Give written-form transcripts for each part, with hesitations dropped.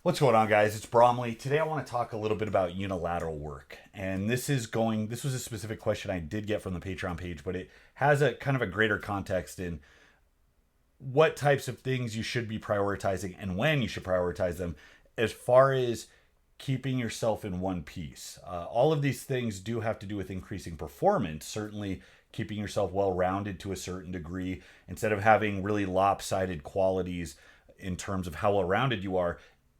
What's going on, guys? It's Bromley. Today I want to talk a little bit about unilateral work. And this was a specific question I did get from the Patreon page, but it has a kind of a greater context in what types of things you should be prioritizing and when you should prioritize them as far as keeping yourself in one piece. All of these things do have to do with increasing performance, certainly keeping yourself well rounded to a certain degree instead of having really lopsided qualities in terms of how well rounded you are.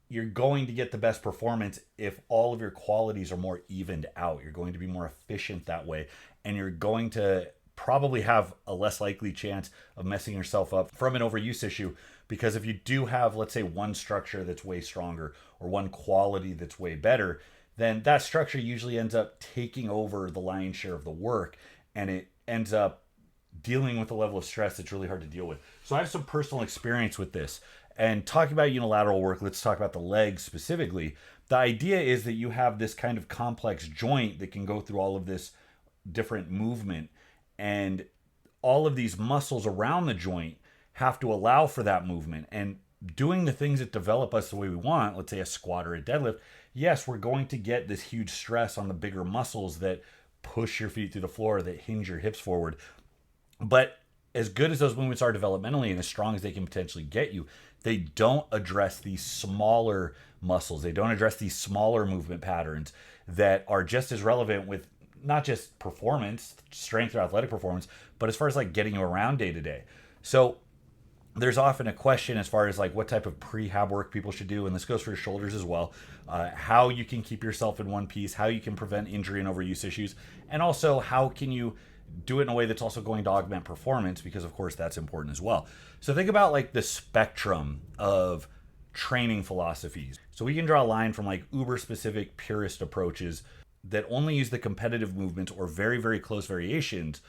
You're going to get the best performance if all of your qualities are more evened out. You're going to be more efficient that way, and you're going to probably have a less likely chance of messing yourself up from an overuse issue, because if you do have, let's say, one structure that's way stronger or one quality that's way better, then that structure usually ends up taking over the lion's share of the work, and it ends up dealing with a level of stress that's really hard to deal with. So I have some personal experience with this. And talking about unilateral work, let's talk about the legs specifically. The idea is that you have this kind of complex joint that can go through all of this different movement, and all of these muscles around the joint have to allow for that movement. And doing the things that develop us the way we want, let's say a squat or a deadlift, yes, we're going to get this huge stress on the bigger muscles that push your feet through the floor, that hinge your hips forward. But as good as those movements are developmentally and as strong as they can potentially get you, they don't address these smaller muscles. They don't address these smaller movement patterns that are just as relevant with not just performance, strength or athletic performance, but as far as like getting you around day to day. So there's often a question as far as like what type of prehab work people should do, and this goes for your shoulders as well, how you can keep yourself in one piece, how you can prevent injury and overuse issues, and also how can you do it in a way that's also going to augment performance, because of course that's important as well. So think about like the spectrum of training philosophies. So we can draw a line from like uber specific purist approaches that only use the competitive movements or very, very close variations.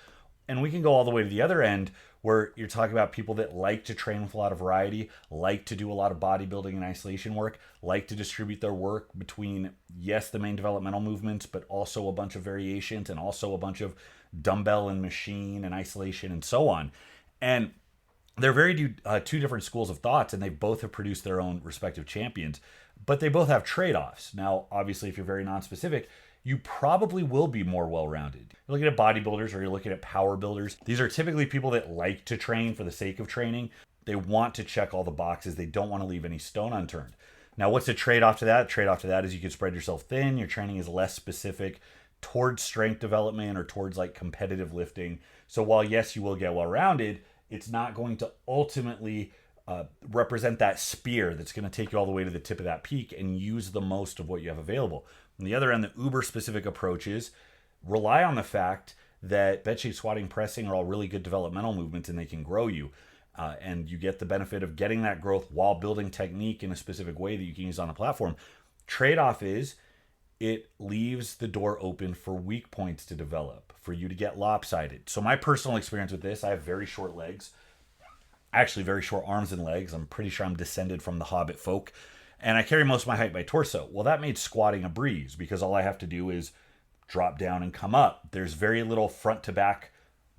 And we can go all the way to the other end where you're talking about people that like to train with a lot of variety, like to do a lot of bodybuilding and isolation work, like to distribute their work between, yes, the main developmental movements, but also a bunch of variations and also a bunch of dumbbell and machine and isolation and so on. And they're two different schools of thoughts, and they both have produced their own respective champions, but they both have trade-offs. Now, obviously, if you're very non-specific, you probably will be more well-rounded. You're looking at bodybuilders or you're looking at power builders. These are typically people that like to train for the sake of training. They want to check all the boxes. They don't want to leave any stone unturned. Now, what's the trade-off to that? The trade-off to that is you can spread yourself thin. Your training is less specific towards strength development or towards like competitive lifting. So while yes, you will get well-rounded, it's not going to ultimately represent that spear that's going to take you all the way to the tip of that peak and use the most of what you have available. On the other end, the uber specific approaches rely on the fact that bed shape, squatting, pressing are all really good developmental movements, and they can grow you. And you get the benefit of getting that growth while building technique in a specific way that you can use on a platform. Trade-off is it leaves the door open for weak points to develop, for you to get lopsided. So my personal experience with this, I have very short legs, actually very short arms and legs. I'm pretty sure I'm descended from the Hobbit folk. And I carry most of my height by torso. Well, that made squatting a breeze because all I have to do is drop down and come up. There's very little front to back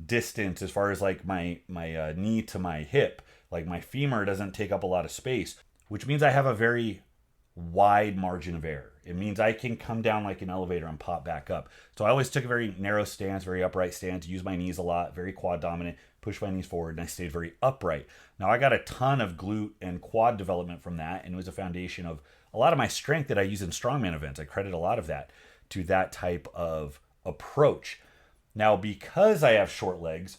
distance as far as like my knee to my hip. Like my femur doesn't take up a lot of space, which means I have a very wide margin of error. It means I can come down like an elevator and pop back up. So I always took a very narrow stance, very upright stance, use my knees a lot, very quad dominant, push my knees forward, and I stayed very upright. Now I got a ton of glute and quad development from that, and it was a foundation of a lot of my strength that I use in strongman events. I credit a lot of that to that type of approach. Now, because I have short legs,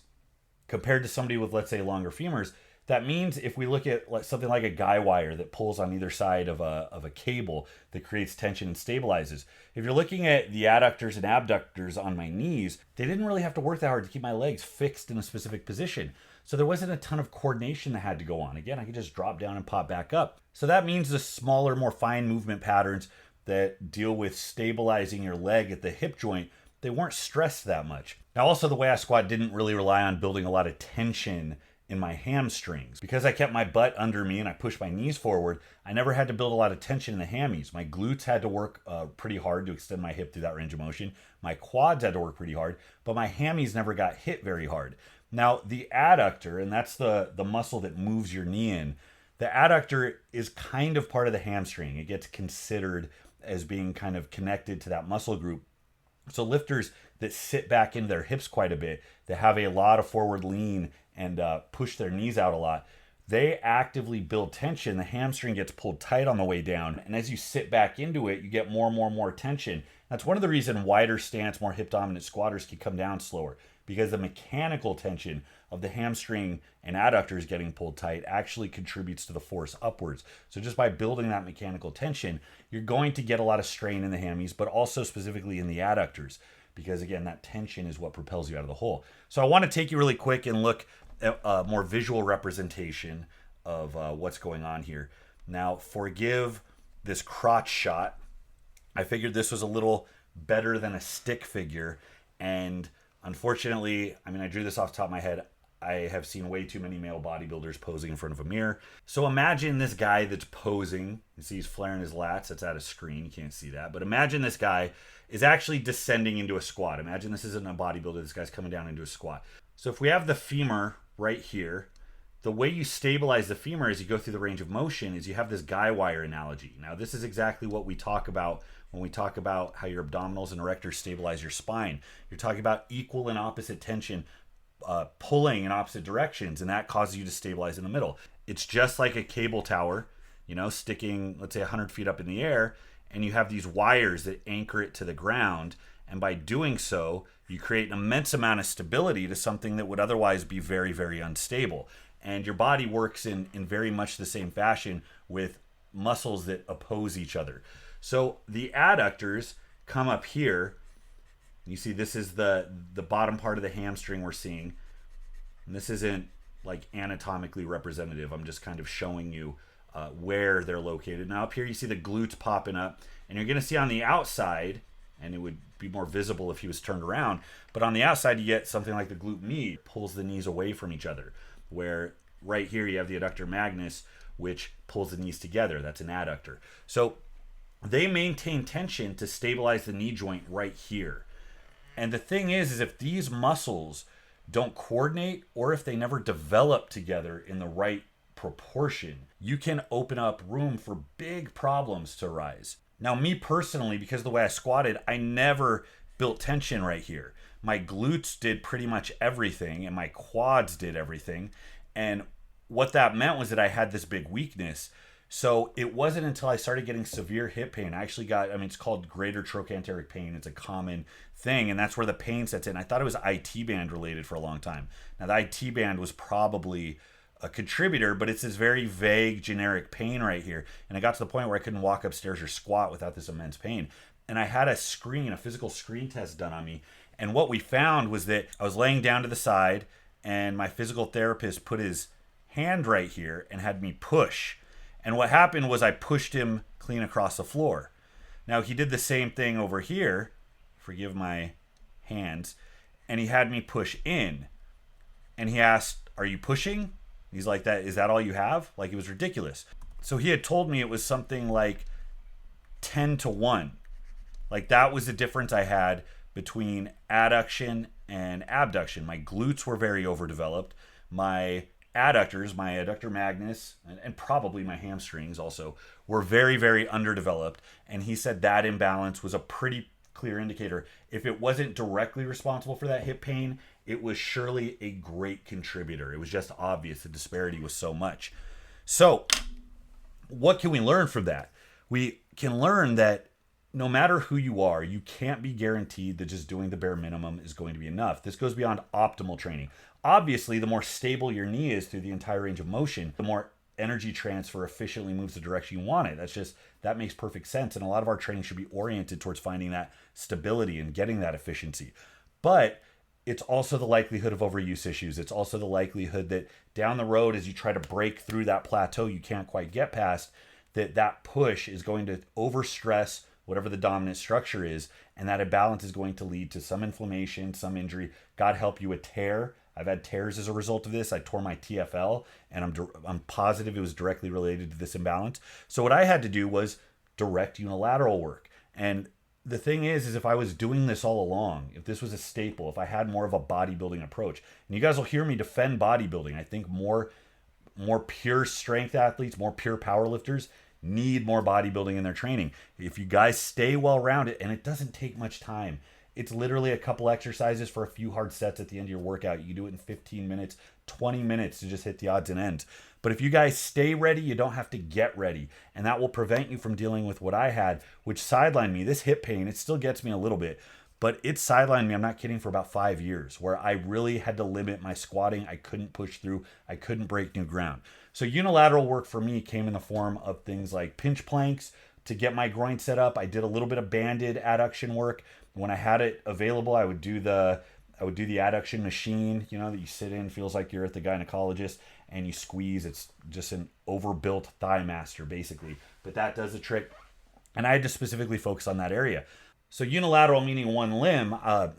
compared to somebody with, let's say, longer femurs, that means if we look at something like a guy wire that pulls on either side of a cable that creates tension and stabilizes, if you're looking at the adductors and abductors on my knees, they didn't really have to work that hard to keep my legs fixed in a specific position. So there wasn't a ton of coordination that had to go on. Again, I could just drop down and pop back up. So that means the smaller, more fine movement patterns that deal with stabilizing your leg at the hip joint, they weren't stressed that much. Now also the way I squat didn't really rely on building a lot of tension in my hamstrings. Because I kept my butt under me and I pushed my knees forward, I never had to build a lot of tension in the hammies. My glutes had to work pretty hard to extend my hip through that range of motion. My quads had to work pretty hard, but my hammies never got hit very hard. Now, the adductor, and that's the muscle that moves your knee in, The adductor is kind of part of the hamstring. It gets considered as being kind of connected to that muscle group. So lifters that sit back into their hips quite a bit, that have a lot of forward lean and push their knees out a lot, they actively build tension. The hamstring gets pulled tight on the way down. And as you sit back into it, you get more and more and more tension. That's one of the reasons wider stance, more hip dominant squatters can come down slower, because the mechanical tension of the hamstring and adductors getting pulled tight actually contributes to the force upwards. So just by building that mechanical tension, you're going to get a lot of strain in the hammies, but also specifically in the adductors, because again, that tension is what propels you out of the hole. So I want to take you really quick and look at a more visual representation of what's going on here. Now, forgive this crotch shot. I figured this was a little better than a stick figure, and unfortunately, I mean, I drew this off the top of my head. I have seen way too many male bodybuilders posing in front of a mirror. So imagine this guy that's posing. You see he's flaring his lats. That's out of screen. You can't see that. But imagine this guy is actually descending into a squat. Imagine this isn't a bodybuilder. This guy's coming down into a squat. So if we have the femur right here, the way you stabilize the femur as you go through the range of motion is you have this guy wire analogy. Now, this is exactly what we talk about when we talk about how your abdominals and erectors stabilize your spine. You're talking about equal and opposite tension pulling in opposite directions, and that causes you to stabilize in the middle. It's just like a cable tower, sticking, let's say, 100 feet up in the air, and you have these wires that anchor it to the ground. And by doing so, you create an immense amount of stability to something that would otherwise be very, very unstable. And your body works in very much the same fashion with muscles that oppose each other. So the adductors come up here. You see, this is the bottom part of the hamstring we're seeing. And this isn't like anatomically representative. I'm just kind of showing you where they're located. Now up here you see the glutes popping up, and you're going to see on the outside, and it would be more visible if he was turned around, but on the outside you get something like the glute med, pulls the knees away from each other, where right here you have the adductor magnus, which pulls the knees together. That's an adductor. So they maintain tension to stabilize the knee joint right here. And the thing is if these muscles don't coordinate, or if they never develop together in the right proportion, you can open up room for big problems to arise. Now, me personally, because of the way I squatted, I never built tension right here. My glutes did pretty much everything, and my quads did everything. And what that meant was that I had this big weakness. So it wasn't until I started getting severe hip pain. I actually got, it's called greater trochanteric pain. It's a common thing, and that's where the pain sets in. I thought it was IT band related for a long time. Now, the IT band was probably a contributor, but it's this very vague, generic pain right here. And I got to the point where I couldn't walk upstairs or squat without this immense pain. And I had a physical screen test done on me. And what we found was that I was laying down to the side, and my physical therapist put his hand right here and had me push. And what happened was I pushed him clean across the floor. Now, he did the same thing over here, forgive my hands, and he had me push in. And he asked, "Are you pushing?" He's like, "Is that all you have?" Like, it was ridiculous. So he had told me it was something like 10-1. Like, that was the difference I had between adduction and abduction. My glutes were very overdeveloped. My adductors, my adductor magnus, and probably my hamstrings also, were very, very underdeveloped. And he said that imbalance was a pretty clear indicator. If it wasn't directly responsible for that hip pain, it was surely a great contributor. It was just obvious the disparity was so much. So what can we learn from that? We can learn that no matter who you are, you can't be guaranteed that just doing the bare minimum is going to be enough. This goes beyond optimal training. Obviously, the more stable your knee is through the entire range of motion, the more energy transfer efficiently moves the direction you want it. That makes perfect sense. And a lot of our training should be oriented towards finding that stability and getting that efficiency. But it's also the likelihood of overuse issues. It's also the likelihood that down the road, as you try to break through that plateau you can't quite get past, that push is going to overstress whatever the dominant structure is, and that imbalance is going to lead to some inflammation, some injury. God help you, a tear. I've had tears as a result of this. I tore my TFL, and I'm positive it was directly related to this imbalance. So what I had to do was direct unilateral work. And the thing is if I was doing this all along, if this was a staple, if I had more of a bodybuilding approach, and you guys will hear me defend bodybuilding, I think more more pure strength athletes, more pure power lifters need more bodybuilding in their training. If you guys stay well rounded, and it doesn't take much time, it's literally a couple exercises for a few hard sets at the end of your workout. You can do it in 15 minutes, 20 minutes to just hit the odds and ends. But if you guys stay ready, you don't have to get ready. And that will prevent you from dealing with what I had, which sidelined me. This hip pain, it still gets me a little bit, but it sidelined me, I'm not kidding, for about 5 years, where I really had to limit my squatting. I couldn't push through. I couldn't break new ground. So unilateral work for me came in the form of things like pinch planks to get my groin set up. I did a little bit of banded adduction work. When I had it available, I would do the adduction machine, that you sit in, feels like you're at the gynecologist, and you squeeze. It's just an overbuilt thigh master, basically. But that does the trick. And I had to specifically focus on that area. So unilateral meaning one limb,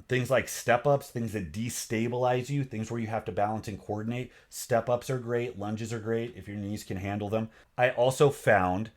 things like step-ups, things that destabilize you, things where you have to balance and coordinate. Step-ups are great. Lunges are great if your knees can handle them. I also found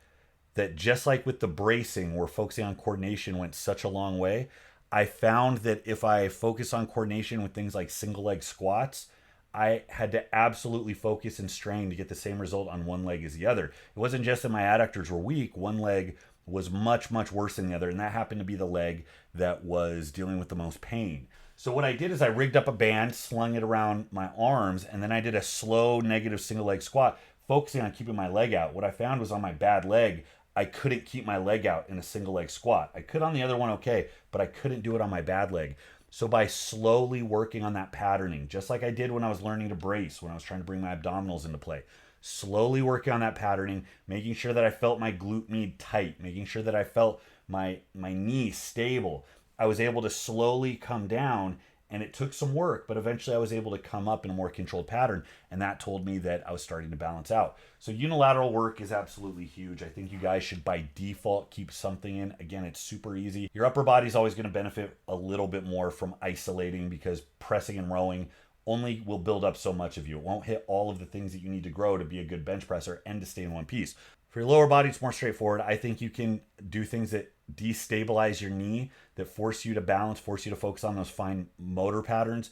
that just like with the bracing, where focusing on coordination went such a long way, I found that if I focus on coordination with things like single leg squats, I had to absolutely focus and strain to get the same result on one leg as the other. It wasn't just that my adductors were weak. One leg was much, much worse than the other, and that happened to be the leg that was dealing with the most pain. So what I did is I rigged up a band, slung it around my arms, and then I did a slow negative single leg squat, focusing on keeping my leg out. What I found was on my bad leg, I couldn't keep my leg out in a single leg squat. I could on the other one, okay, but I couldn't do it on my bad leg. So by slowly working on that patterning, just like I did when I was learning to brace, when I was trying to bring my abdominals into play, slowly working on that patterning, making sure that I felt my glute med tight, making sure that I felt my knee stable, I was able to slowly come down. And it took some work, but eventually I was able to come up in a more controlled pattern. And that told me that I was starting to balance out. So unilateral work is absolutely huge. I think you guys should by default keep something in. Again, it's super easy. Your upper body is always going to benefit a little bit more from isolating, because pressing and rowing only will build up so much of you. It won't hit all of the things that you need to grow to be a good bench presser and to stay in one piece. For your lower body, it's more straightforward. I think you can do things that destabilize your knee, that force you to balance, force you to focus on those fine motor patterns,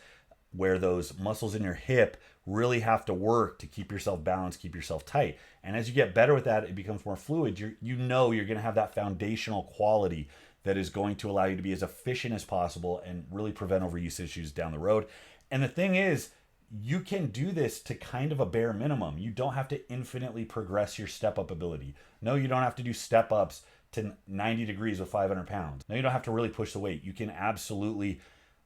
where those muscles in your hip really have to work to keep yourself balanced, keep yourself tight. And as you get better with that, it becomes more fluid. You're going to have that foundational quality that is going to allow you to be as efficient as possible and really prevent overuse issues down the road. And the thing is, you can do this to kind of a bare minimum. You don't have to infinitely progress your step-up ability. No, you don't have to do step-ups to 90 degrees with 500 pounds. No, you don't have to really push the weight. You can absolutely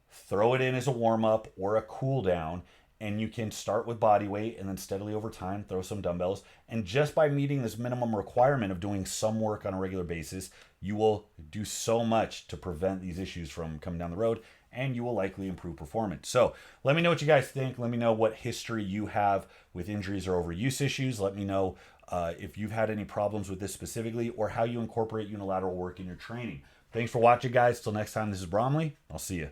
throw it in as a warm-up or a cool-down, and you can start with body weight and then steadily over time throw some dumbbells. And just by meeting this minimum requirement of doing some work on a regular basis, you will do so much to prevent these issues from coming down the road, and you will likely improve performance. So let me know what you guys think. Let me know what history you have with injuries or overuse issues. Let me know if you've had any problems with this specifically, or how you incorporate unilateral work in your training. Thanks for watching, guys. Till next time, this is Bromley. I'll see you.